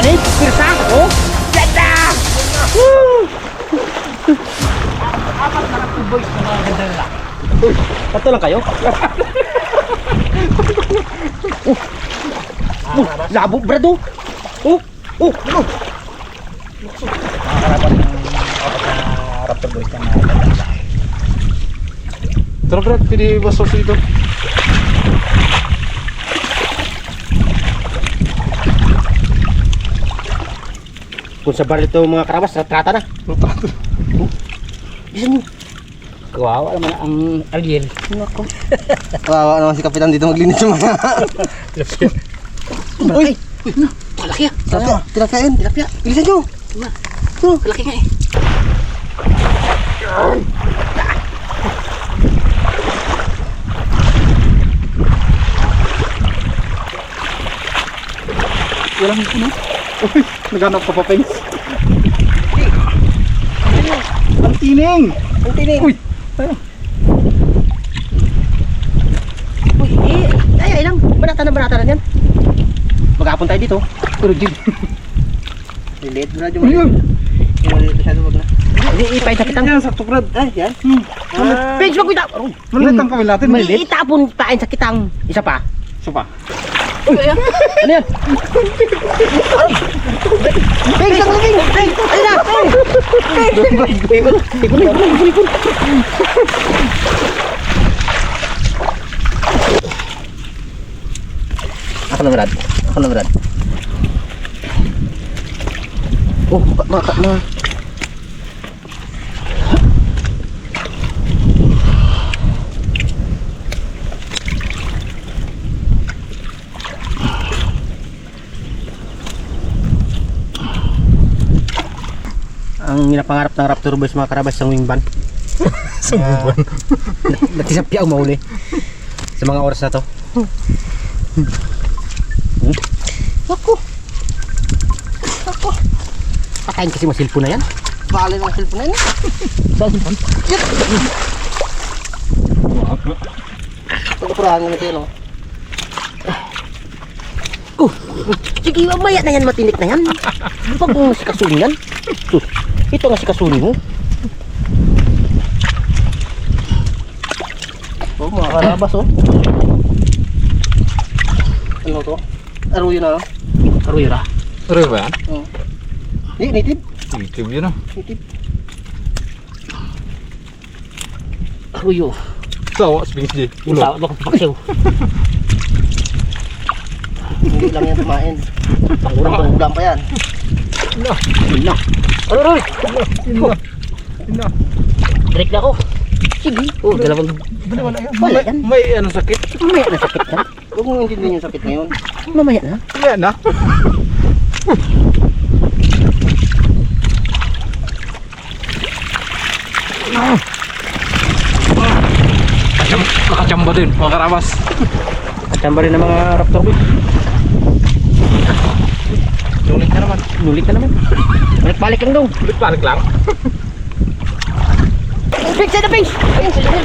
gani? Pirsa? Oh? Ganda! Woo! Apat na lang boys na mga ganda nila. Tatlo lang kayo? Labo, brado! Oh! Oh! Ano? Makakarapan ng apat na raptor boys na mga ganda nila. Tara Brad, pwede baso dito. Kung sa bar ito mga karabas, trata na. Bisa nyo. Kawawa naman ang Ariel. Nako. Kawawa naman si Kapitan dito maglinis sa mga. Uy! Malaki ah. Tilapia! Tilapiain! Tilapia! Bilisan nyo! Malaki nga eh. Walang ano? Uy, naghanap ka pa, Pengs. Ang tining! Ang tining! Uy! Uy! Ay lang! Banata na yan! Maghapon tayo dito. Pero Jim. Lilit na radyo. Ayun! Malilit masyado wag na. Hindi, ipay sa kitang. Yan, sakto Brad. Ay, yan. Page, wag kita! Maliit ang kawin natin. Malilit. Itapon pain sa kitang. Isa pa. So pa. Uy! Ano yan? Page, ang laming! Page! Ayun na! Ikon! Ako na, Brad. Oh, ma. Ang pinapangarap ng Raptor Boys mga karabas sa wingban. Sa buwan. Natisapya ang mahuli sa mga oras na to. Ako. Patayin kasi mo cellphone na yan. Bale ng cellphone na yan. Saan cellphone? Yan. Pagkapurahan nga natin, no? Sige, mamaya na yan, matinik na yan. Huwag mo si kasuni yan. Ito nga si kasuni mo. Oh, mga karabas, oh. Ano to? Aruyo na, no? Aruyo na. Pero ba yan? Oo. Native. YouTube yun ah. Native. Aruyo. Sawa, Sphinx J. Ulo. Tawag ako paksiw. Hindi lang yan kumain. Pangurang pa yan. Ina. Ina. Aroy! Ina. Direct na ako. Sige. Oh, dalawang. Wala yan. Wala yan. May ano sakit? Mamaya na sakit na. Huwag mong intindihin yung sakit ngayon. Mamaya na. Wala na. Nakachamba din, mga karabas. Kachamba rin ng mga raptor boy. Nulit na naman. Nulit na naman. Balik lang daw. Balik lang. Pink, sa'yo na pink! Ayun, sa'yo na.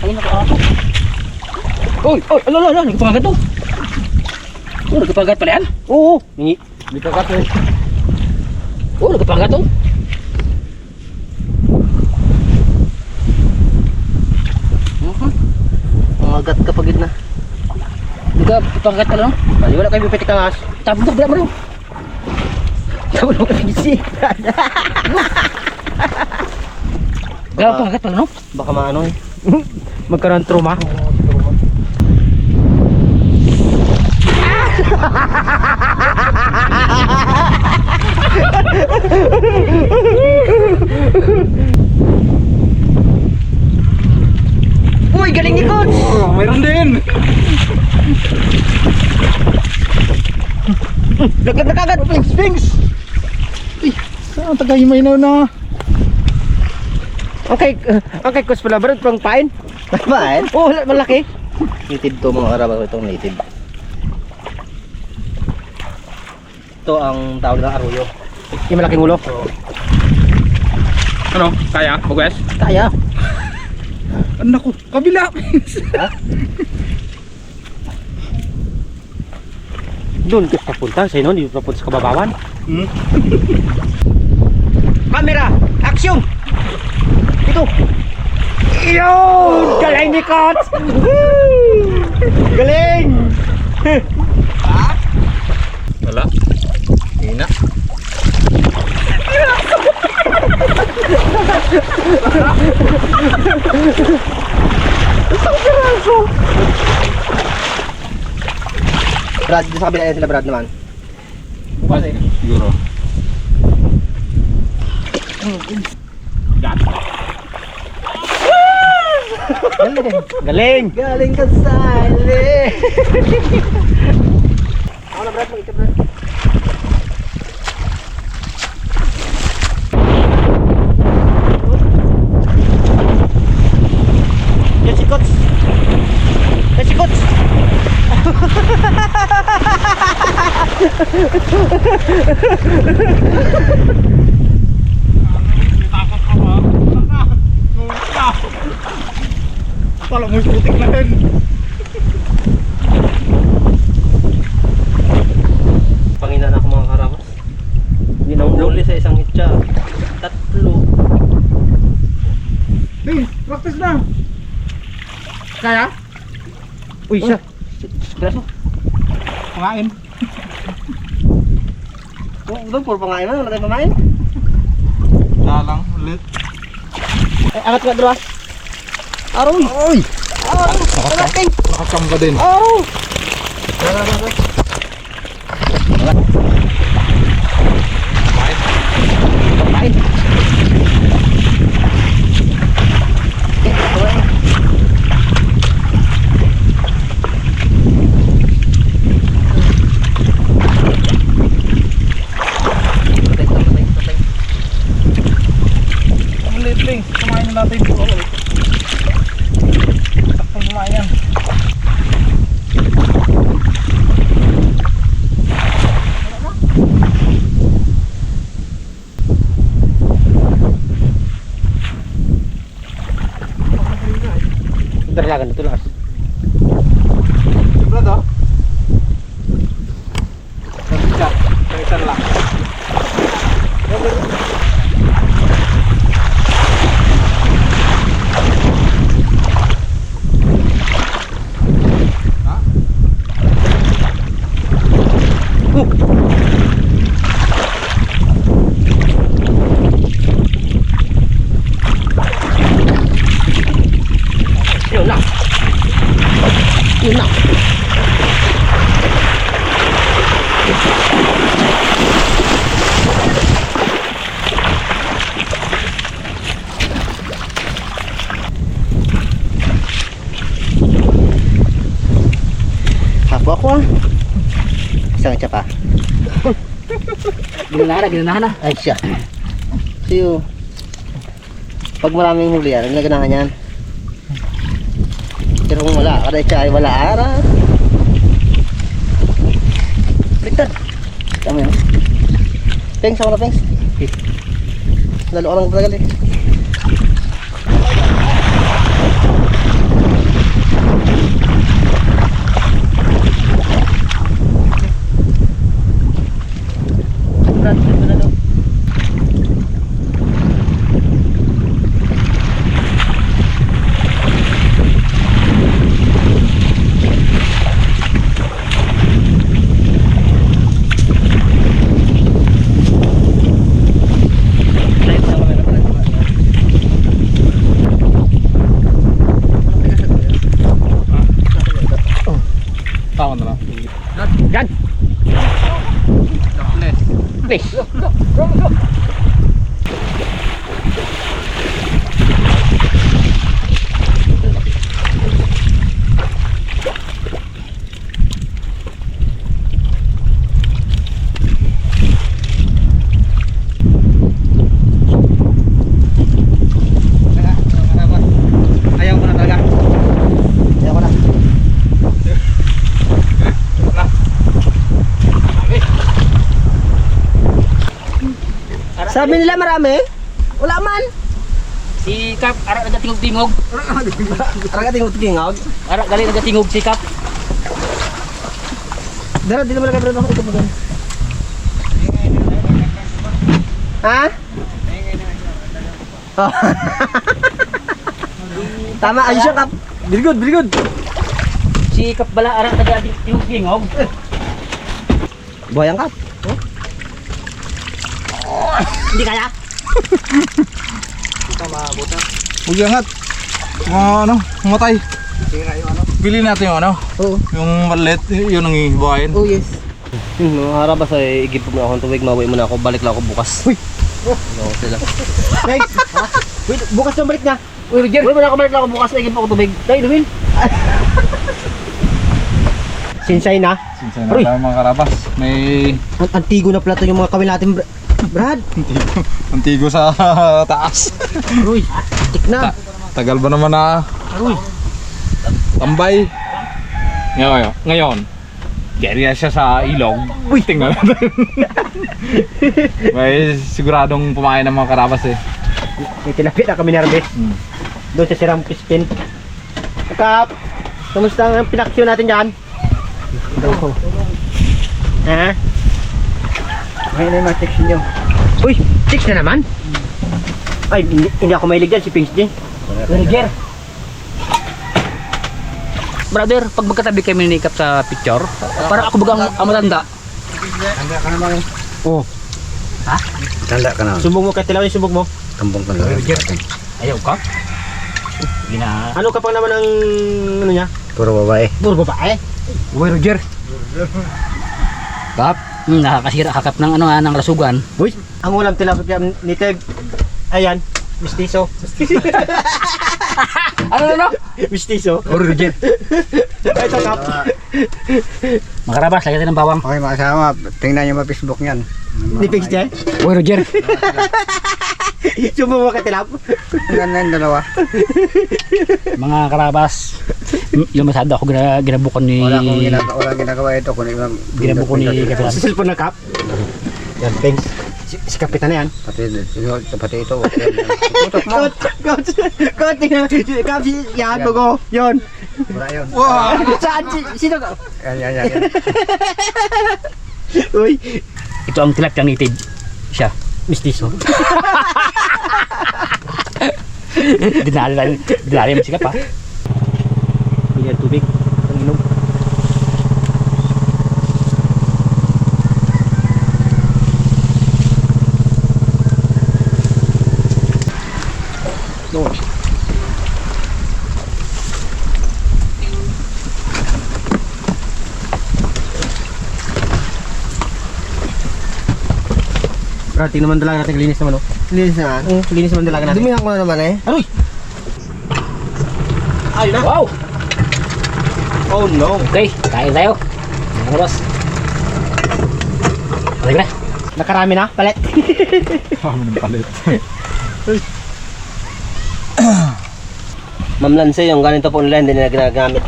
Ayun, nakakato. Uy, ala, nagpapagat to. Oh, nagpapagat pala yan? Oo, hindi. Nagpapagat to. Oo, nagpapagat to. Mangagat ka pagid na. Nagpapagat pala, no? Ay, wala kayo pipitik ang as. Tabog na mo. Tabog ka pigisi. Pagat pala no? Baka maano eh. Magkaroon trauma. Uy, galing ni Coach! Oh, mayroon din. Laglag na kagad! Sphinx. Uy, saan tagahimay na? Okay, Coach pala, barod pang pain? Pain? Oo, malaki. Native to mga araw, itong native. Ito ang tawag ng aruyo. Yung malaking ulo. Ano? Kaya? Mag-west? Kaya. Ano ko? Kabila! Ha? Doon ka papunta, sa inyo, dito papunta sa kababawan. Hmm? Camera, action! Ito! Yun! Galing ni Kots! Galing! Wala. Hina. Brad, sa kabila yan sila Brad naman. Siguro. Galing! Galing ka sali. Ako na Brad, mag-ikip Brad. Yan si Kots! Yan si Kots! Kala mo yung putik na rin. Pangina na ako mga karamas. Ginahuli sa isang hitsa. 3. Hey, practice na. Kaya? Uy, siya! Braso! Pangain. Doon, puro pangain na. Wala tayong pamain. Dalang, ulit. Eh, angat ka dalawa. Aroy! Oy! Aroy! Nakakam ka din. Aroy! Kain! Ang litling. Kumain na natin. Takpang kumain yan. Darlagan ito lakas. Brad oh. Isa. Isa lang. Yun na! Yun na! Hapo ako ah. Isang hitsa pa. Ginanahan na. Ay siya. So, pag maraming huli yan, naganahan yan. Pero kung wala, kada siya ay wala ara. Bigtad. Tama yun. Pengs, ako na pengs. Lalo ka lang patagal eh. Tama na lang. Yan! Please! Ayaw ko na talaga. Ayaw ko na. Sabi nila marami? Wala man. Si Kap, arak nagatingog-tingog. Talaga tingog-tingog. Arak gali nagatingog si Kap. Dara, di naman lang kayo ito po. Ha? Oh. Tama, ayos siya, Kap. Very good, very good. Si Kap bala arang taga yung gingog. Buhay ang Kap. Hindi kaya? Huwag yangat. Ano, matay. Pili natin yung ano, Oo. yung maliit, yun ang ibuhayin. Oh, yes. Mga harabas ay igipog na akong tubig, maway muna ako, balik lang ako bukas. Uy! Ano sila? Thanks! Wait, bukas na balik na. Uy, Roger. Uy, muna ako balik lang ako bukas, igipog ako tubig. Tayo, Lumin. Sinsay na. Sinsay na Uy. tayo mga karabas. May Antigo na pala to yung mga kawin natin, Brad. antigo sa taas. Uy, tik na. Tagal ba naman na Uy. tambay? Ngayon, gaya siya sa ilog. Uy, tingnan natin. May siguradong pumain ng mga karabas eh. May tilapit na kami narbe. Doon sa Siram Pispin. Kap, kamusta ang pinaksyon natin dyan? Ha? Ngayon na yung mga section nyo. Uy, 6 na naman? Ay, hindi ako mahilig dyan, si Pings din. Roger. Brother, pag magkatabi kami ni Kap sa picture, para ako bagang ang matanda. Tanda ka naman. Oo. Ha? Tanda ka naman. Sumbong mo kay Tilaw, sumbong mo. Tambong ka naman. Ayaw ka? Gina. Ano ka pang naman ang ano niya? Puro babae. Puro babae. Uy, Roger. Kap, nakakasira kakap ng ano ng rasugan. Uy, ang ulam tilapia ni Teg. Ayan, mistiso. Ano? Mistiso. Uy, Roger. Ito Kap. Makarabas, lagyan ng bawang. Okay mga kasama, tingnan nyo mga Facebook niyan. Ni Pings dyan. Uy, Roger. Sumbong mo kay Tilaw. Ang ganda yung dalawa. Mga karabas, yung masada ako ginabukan ni... Wala ginagawa ito. Kunin lang. Ginabukan ni Kapitan. Sa cellphone na Kap. Yan, Pings. Si Kapitan na yan. Pati ito. Tutok mo. Kot, tingnan. Kap, yan, bago. Yun. Wala yun. Wow! Saan? Sino ka? Yan. Uy, Ito ang tilapia native siya. mistiso. Dinali mo siya pa. Bigyan tubig. Ang inom. No. Brad, tingnan naman dalaga natin, linis naman, oh. Linis na. Linis naman dalaga natin. Dumihan ko na naman eh. Aroy! Ayun na! Wow! Oh no! Okay, kain tayo. Mga karabas. Balik na. Nakarami na, palit. Kami ng palit. Ma'am Lance, yung ganito po nila hindi nila ginagamit.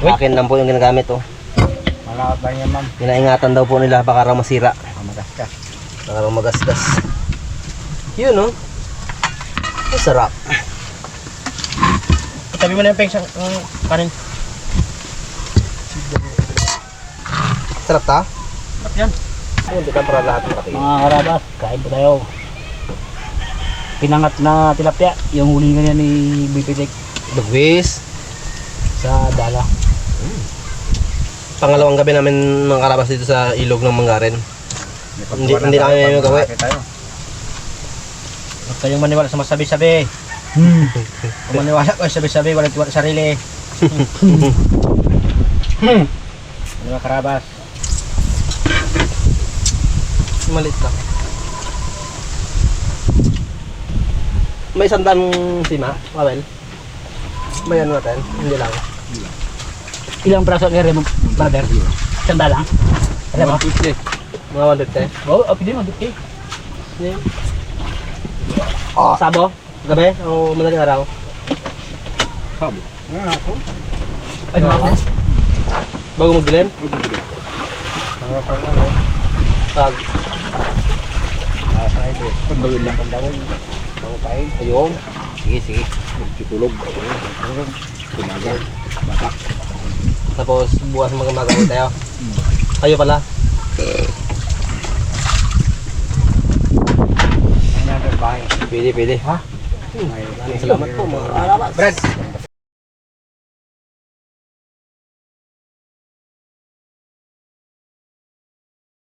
Akin lang po yung ginagamit, oh. Malawat ba niya ma'am? Inaingatan daw po nila baka raw masira. Magaskas. Baka raw magasgas. Yun, oh. Masarap. Tabi mo na yung pengs ang kanin. Sarap ta? Sarap yan. Hindi ka para lahat ng pati. Mga karabas, kain po tayo. Pinangat na tilapia, yung hulingan niya ni Bipitik Dugwis. sa dala. Pangalawang gabi namin mga karabas dito sa ilog ng Manggarin. Hindi na kami magawa. Huwag kayong maniwala sa masabi-sabi. Kung maniwala ko sa sabi-sabi, walang tiwala sa sarili. Ano mga karabas? Malit lang. May sandan sima, Mabel. May ano natin, hindi lang. Ilang praso ni Remo, brother? Sanda lang? Remo? Mga 150. Oo, oh, pwede mo, okay. Sabo? Gabi? O madaling araw? Ay, mga Bago magdilim? Pag Pagdawin lang. ayun. Sige. Tutulog. Tumagal. Bata. Tapos bukas mag-magawa tayo. Kayo pala. Another bahay. Pwede. Ha? Salamat po mga harabas. Brad,